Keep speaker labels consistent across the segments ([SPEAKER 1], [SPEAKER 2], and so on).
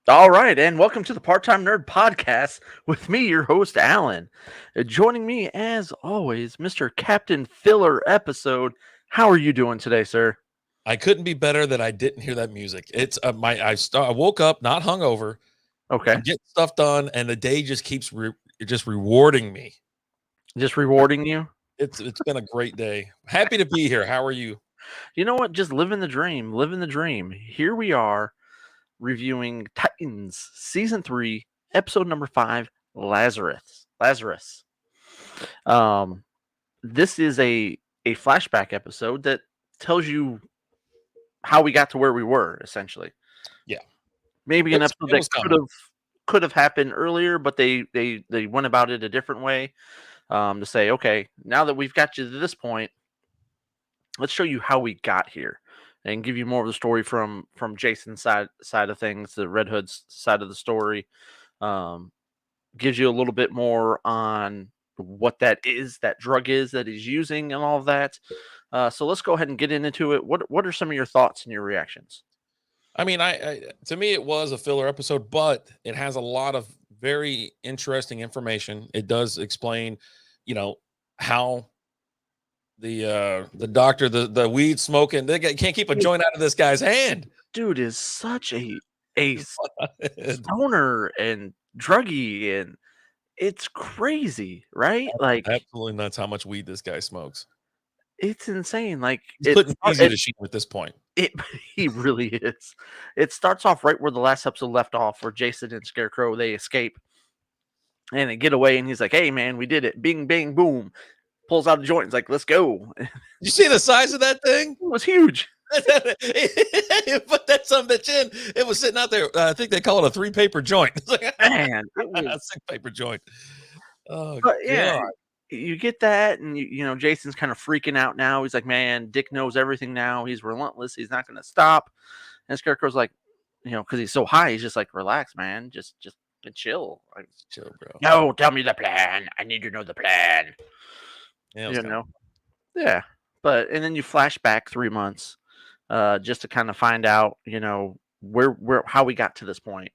[SPEAKER 1] All right, and welcome to the Part-Time Nerd Podcast with me, your host, Alan. Joining me, as always, Mr. Captain Filler Episode. How are you doing today, sir?
[SPEAKER 2] I couldn't be better that I didn't hear that music. It's I woke up not hungover.
[SPEAKER 1] Okay.
[SPEAKER 2] I'm getting stuff done, and the day just keeps just rewarding me.
[SPEAKER 1] Just rewarding you?
[SPEAKER 2] It's been a great day. Happy to be here. How are you?
[SPEAKER 1] You know what? Just living the dream, living the dream. Here we are reviewing Titans Season 3, Episode number 5, Lazarus. Lazarus. Um, this is a flashback episode that tells you how we got to where we were, essentially.
[SPEAKER 2] Yeah,
[SPEAKER 1] Maybe an episode
[SPEAKER 2] it
[SPEAKER 1] that
[SPEAKER 2] was coming.
[SPEAKER 1] could have happened earlier, but they went about it a different way, to say, okay, now that we've got you to this point, let's show you how we got here, and give you more of the story from Jason's side of things, the Red Hood's side of the story. Um, Gives you a little bit more on what that drug is that he's using, and all of that. So let's go ahead and get into it. What are some of your thoughts and your reactions?
[SPEAKER 2] I mean, I to me it was a filler episode, but it has a lot of very interesting information. It does explain, you know, how the doctor, the weed smoking, can't keep a joint out of this guy's hand.
[SPEAKER 1] Dude is such a stoner and druggy, and it's crazy, right? Like,
[SPEAKER 2] Absolutely nuts how much weed this guy smokes.
[SPEAKER 1] it's insane. Like,
[SPEAKER 2] He's putting easy to shame at this point.
[SPEAKER 1] it he really is. It starts off right where the last episode left off, where Jason and Scarecrow, they escape and they get away, and he's like, "Hey man, we did it. Bing bang boom." Pulls out a joint. He's like, "Let's go." It
[SPEAKER 2] You see the size of that thing?
[SPEAKER 1] was huge.
[SPEAKER 2] You put that son of a bitch in. It was sitting out there. I think they call it a 3-paper joint. It's like
[SPEAKER 1] Man, it
[SPEAKER 2] a
[SPEAKER 1] was.
[SPEAKER 2] 6-paper joint. Oh
[SPEAKER 1] But yeah,
[SPEAKER 2] god.
[SPEAKER 1] you get that, and Jason's kind of freaking out now. He's like, "Man, Dick knows everything now. He's relentless. He's not going to stop." And Scarecrow's like, because he's so high, he's just like, "Relax, man. Just chill. Like,
[SPEAKER 2] Chill, bro.
[SPEAKER 1] no, tell me the plan. I need to know the plan."
[SPEAKER 2] Yeah, it was
[SPEAKER 1] You
[SPEAKER 2] kind
[SPEAKER 1] know, yeah. But and then you flash back 3 months, just to kind of find out, where how we got to this point.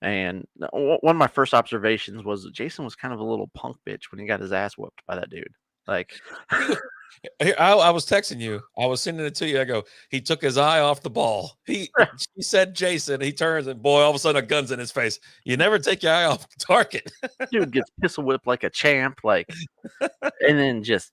[SPEAKER 1] And one of my first observations was that Jason was kind of a little punk bitch when he got his ass whooped by that dude. Like,
[SPEAKER 2] of I was texting you. I was sending it to you. I go, he took his eye off the ball. He said Jason. He turns and boy, all of a sudden a gun's in his face. You never take your eye off the target.
[SPEAKER 1] dude gets pistol whipped like a champ, like, and then just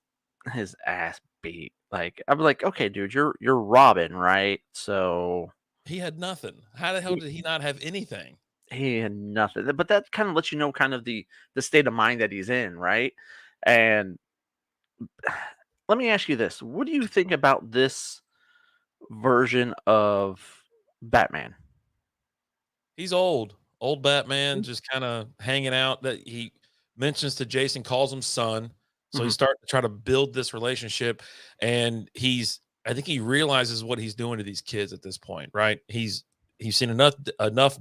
[SPEAKER 1] his ass beat. Like, I'm like, okay, dude, you're Robin, right? So
[SPEAKER 2] He had nothing. How the hell did he not have anything?
[SPEAKER 1] he had nothing. But that kind of lets you know kind of the state of mind that he's in, right? And let me ask you this. What do you think about this version of Batman?
[SPEAKER 2] He's old Batman,
[SPEAKER 1] Mhm.
[SPEAKER 2] just kind of hanging out. That he mentions to Jason, calls him son. So
[SPEAKER 1] Mhm.
[SPEAKER 2] he's starting to try to build this relationship, and I think he realizes what he's doing to these kids at this point, right? He's seen enough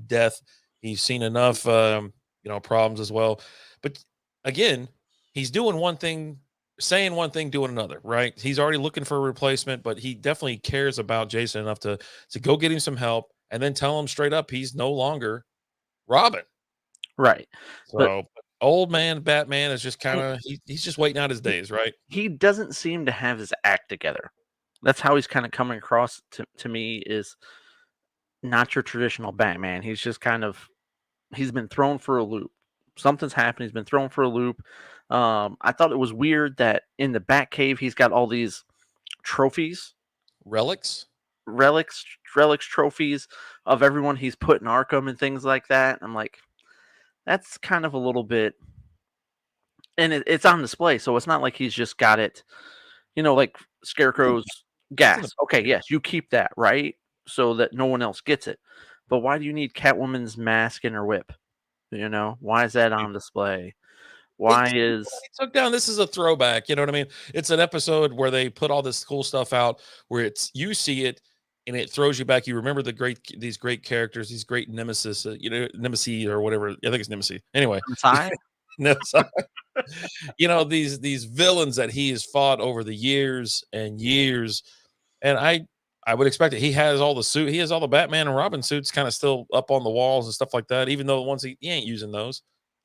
[SPEAKER 2] death. He's seen enough, problems as well. But again, he's doing one thing, saying one thing, doing another, right? He's already looking for a replacement, but he definitely cares about Jason enough to go get him some help and then tell him straight up he's no longer Robin.
[SPEAKER 1] Right. But
[SPEAKER 2] So old man Batman is just kind
[SPEAKER 1] he
[SPEAKER 2] of he's just waiting out his
[SPEAKER 1] he
[SPEAKER 2] days, right?
[SPEAKER 1] he doesn't seem to have his act together. That's how he's kinda coming across to me, is not your traditional Batman. He's just kind of he's been thrown for a loop. Something's happened, he's been thrown for a loop. I thought it was weird that in the Batcave, he's got all these trophies,
[SPEAKER 2] Relics.
[SPEAKER 1] relics relics trophies of everyone he's put in Arkham and things like that. I'm like, that's kind of a little bit, and it's on display, so it's not like he's just got it, like Scarecrow's
[SPEAKER 2] It's in the
[SPEAKER 1] gas. Okay, yes, you keep that, right? So that no one else gets it. But why do you need Catwoman's mask and her whip? Why is that on display? Why
[SPEAKER 2] He
[SPEAKER 1] is
[SPEAKER 2] took down. This is a throwback. You know what I mean? It's an episode where they put all this cool stuff out, where it's you see it and it throws you back. You remember these great characters, these great nemesis, nemesis or whatever. I think it's nemesis. Anyway,
[SPEAKER 1] inside?
[SPEAKER 2] no, these villains that he has fought over the years and years, and I I would expect it. He has all the suit. He has all the Batman and Robin suits kind of still up on the walls and stuff like that. Even though the ones he ain't using those,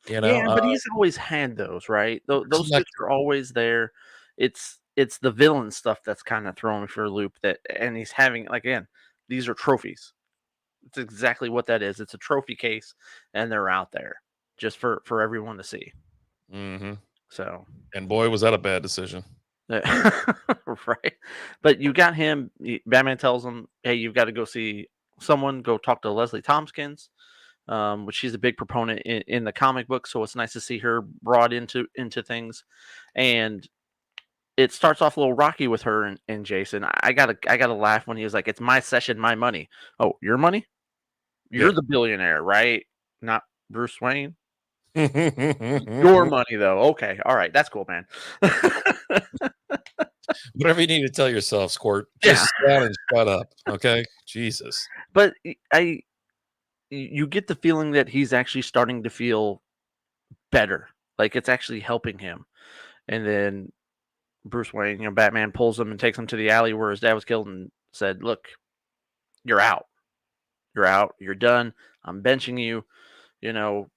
[SPEAKER 2] you know.
[SPEAKER 1] Yeah, but he's always had those, right? Those suits
[SPEAKER 2] Collector.
[SPEAKER 1] are always there. It's the villain stuff that's kind of throwing me for a loop. That and he's having like again, these are trophies. It's exactly what that is. It's a trophy case, and they're out there just for everyone to see.
[SPEAKER 2] Mm-hmm.
[SPEAKER 1] So,
[SPEAKER 2] And boy, was that a bad decision.
[SPEAKER 1] right. But you got him. Batman tells him, "Hey, you've got to go see someone. Go talk to Leslie Tompkins." Which she's a big proponent in the comic book, so it's nice to see her brought into things. And it starts off a little rocky with her and Jason. I gotta laugh when he was like, "It's my session, my money." Oh, your money? You're
[SPEAKER 2] Yeah.
[SPEAKER 1] the billionaire, right? Not Bruce Wayne. Your money, though. Okay, all right, that's cool, man.
[SPEAKER 2] Whatever you need to tell yourself, Squirt.
[SPEAKER 1] Yeah,
[SPEAKER 2] Just sit down and shut up. Okay. Jesus.
[SPEAKER 1] but you get the feeling that he's actually starting to feel better, like it's actually helping him. And then Bruce Wayne, Batman pulls him and takes him to the alley where his dad was killed and said, "Look, you're out. You're out. You're done. I'm benching you. You know,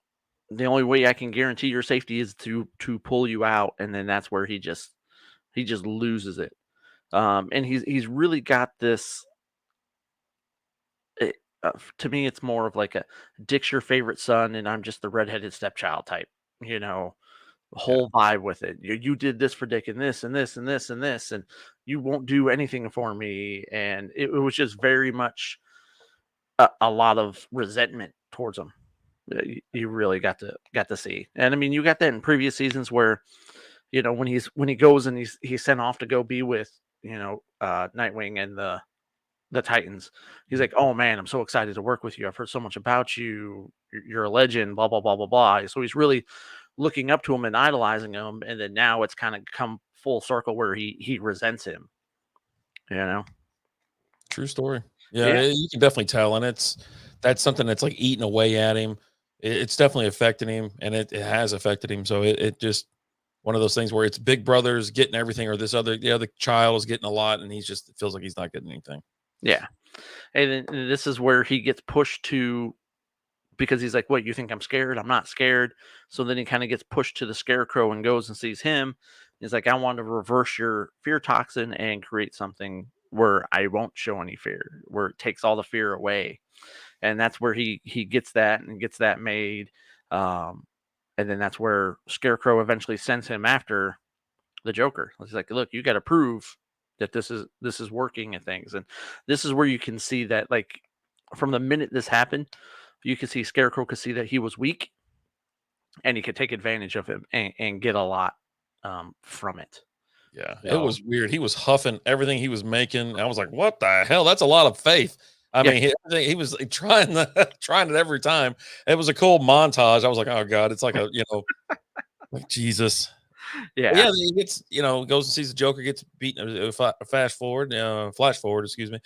[SPEAKER 1] the only way I can guarantee your safety is to pull you out." And then that's where he just loses it. And he's really got this. It, to me, it's more of like a Dick's your favorite son, and I'm just the redheaded stepchild type. You know,
[SPEAKER 2] Yeah.
[SPEAKER 1] whole vibe with it. You did this for Dick and this and this and this and this, and you won't do anything for me. And it was just very much a lot of resentment towards him. You really got to see. And I mean, you got that in previous seasons where when he goes and he's sent off to go be with Nightwing and the Titans. He's
[SPEAKER 2] Mhm.
[SPEAKER 1] like, "Oh man, I'm so excited to work with you. I've heard so much about you. You're a legend." Blah blah blah blah blah. So he's really looking up to him and idolizing him. And then now it's kind of come full circle where he resents him. You know?
[SPEAKER 2] True story. Yeah,
[SPEAKER 1] Yeah,
[SPEAKER 2] you can definitely tell, and that's something that's like eating away at him. It's definitely affecting him, and it has affected him. So it just one of those things where it's big brother's getting everything, or the other child is getting a lot, and he's just it feels like he's not getting anything.
[SPEAKER 1] yeah. And then this is where he gets pushed to because he's like, "What, you think I'm scared? I'm not scared." So then he kind of gets pushed to the scarecrow and goes and sees him. He's like, "I want to reverse your fear toxin and create something where I won't show any fear, where it takes all the fear away." And that's where he gets that and gets that made. Um, and then that's where Scarecrow eventually sends him after the Joker. He's like, "Look, you got to prove that this is working and things." And this is where you can see that, like, from the minute this happened, you could see Scarecrow could see that he was weak, and he could take advantage of him and get a lot from it.
[SPEAKER 2] Yeah, it
[SPEAKER 1] So
[SPEAKER 2] was weird. He was huffing everything he was making. I was like, "What the hell? That's a lot of faith." I
[SPEAKER 1] yeah,
[SPEAKER 2] mean, he was like, trying trying it every time. It was a cool montage. I was like, "Oh god, it's like like Jesus." But
[SPEAKER 1] yeah,
[SPEAKER 2] yeah, he gets goes and sees the Joker gets beaten. Flash forward, excuse me,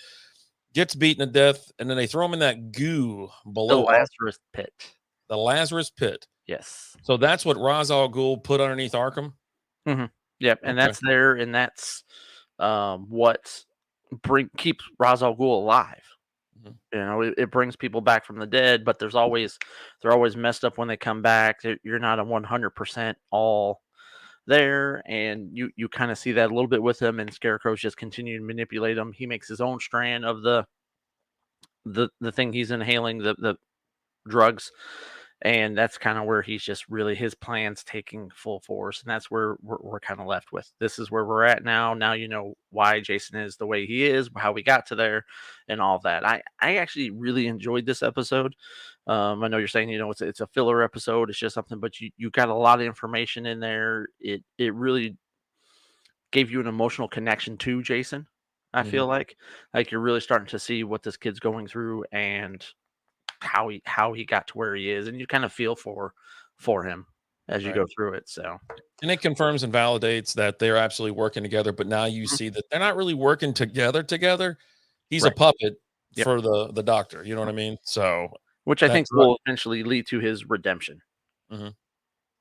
[SPEAKER 2] gets beaten to death, and then they throw him in that goo
[SPEAKER 1] the
[SPEAKER 2] below
[SPEAKER 1] Lazarus Pit.
[SPEAKER 2] the Lazarus Pit.
[SPEAKER 1] Yes.
[SPEAKER 2] So that's what Ra's al Ghul put underneath Arkham.
[SPEAKER 1] Hmm. Yep, and
[SPEAKER 2] Okay.
[SPEAKER 1] that's there, and that's what bring keeps Ra's al Ghul alive.
[SPEAKER 2] Mhm.
[SPEAKER 1] It brings people back from the dead, but they're always messed up when they come back. You're not a 100% all there, and you kind of see that a little bit with him. And Scarecrow's just continuing to manipulate him. He makes his own strand of the thing he's inhaling, the drugs, and that's kind of where he's just really his plans taking full force. And that's where we're kind of left with. This is where we're at now. You know why Jason is the way he is, how we got to there, and all of that. I actually really enjoyed this episode. I know you're saying it's a filler episode, it's just something, but you got a lot of information in there. It really gave you an emotional connection to Jason. I
[SPEAKER 2] Mhm.
[SPEAKER 1] feel like you're really starting to see what this kid's going through and how he got to where he is, and you kind of feel for him as you
[SPEAKER 2] Right.
[SPEAKER 1] go through it. So
[SPEAKER 2] And it confirms and validates that they're absolutely working together. But now you
[SPEAKER 1] Mhm.
[SPEAKER 2] see that they're not really working together. He's a
[SPEAKER 1] Right.
[SPEAKER 2] puppet
[SPEAKER 1] Yep.
[SPEAKER 2] for the doctor. You know what I mean? So
[SPEAKER 1] Which I think
[SPEAKER 2] that's right.
[SPEAKER 1] will eventually lead to his redemption.
[SPEAKER 2] Mhm.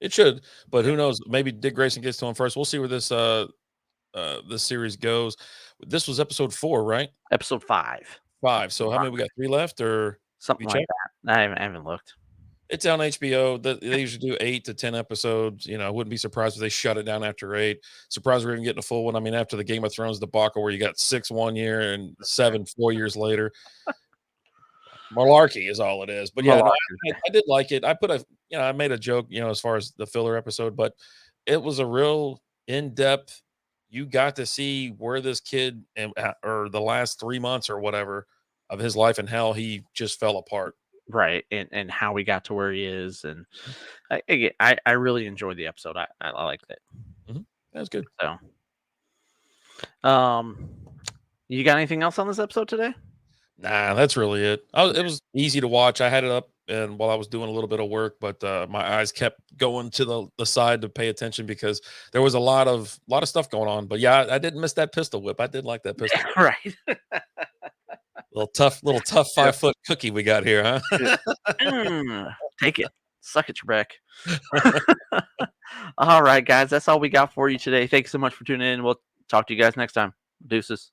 [SPEAKER 2] It should, but
[SPEAKER 1] Yeah.
[SPEAKER 2] who knows? Maybe Dick Grayson gets to him first. We'll see where this this series goes. This was episode 4, right?
[SPEAKER 1] Episode 5.
[SPEAKER 2] 5. So how many we got? 3 left, or
[SPEAKER 1] Something
[SPEAKER 2] you
[SPEAKER 1] like
[SPEAKER 2] check?
[SPEAKER 1] that. I haven't looked.
[SPEAKER 2] It's on HBO. They usually do 8 to 10 episodes. I wouldn't be surprised if they shut it down after 8. Surprised we're even getting a full one. I mean, after the Game of Thrones debacle, where you got 6 1 year and 7 4 years later, malarkey is all it is. But yeah, no, I did like it. I made a joke, as far as the filler episode, but it was a real in depth. You got to see where this kid or the last 3 months or whatever of his life and how he just fell apart.
[SPEAKER 1] Right, and how we got to where he is, and I really enjoyed the episode. I liked it.
[SPEAKER 2] That was good.
[SPEAKER 1] So, you got anything else on this episode today?
[SPEAKER 2] Nah, that's really it. It was easy to watch. I had it up and while I was doing a little bit of work, but my eyes kept going to the side to pay attention because there was a lot of stuff going on. But yeah, I didn't miss that pistol whip. I did like that pistol whip.
[SPEAKER 1] Right.
[SPEAKER 2] Little tough 5-foot cookie we got here, huh?
[SPEAKER 1] Take it. Suck it, Trebek. All right, guys. That's all we got for you today. Thanks so much for tuning in. We'll talk to you guys next time. Deuces.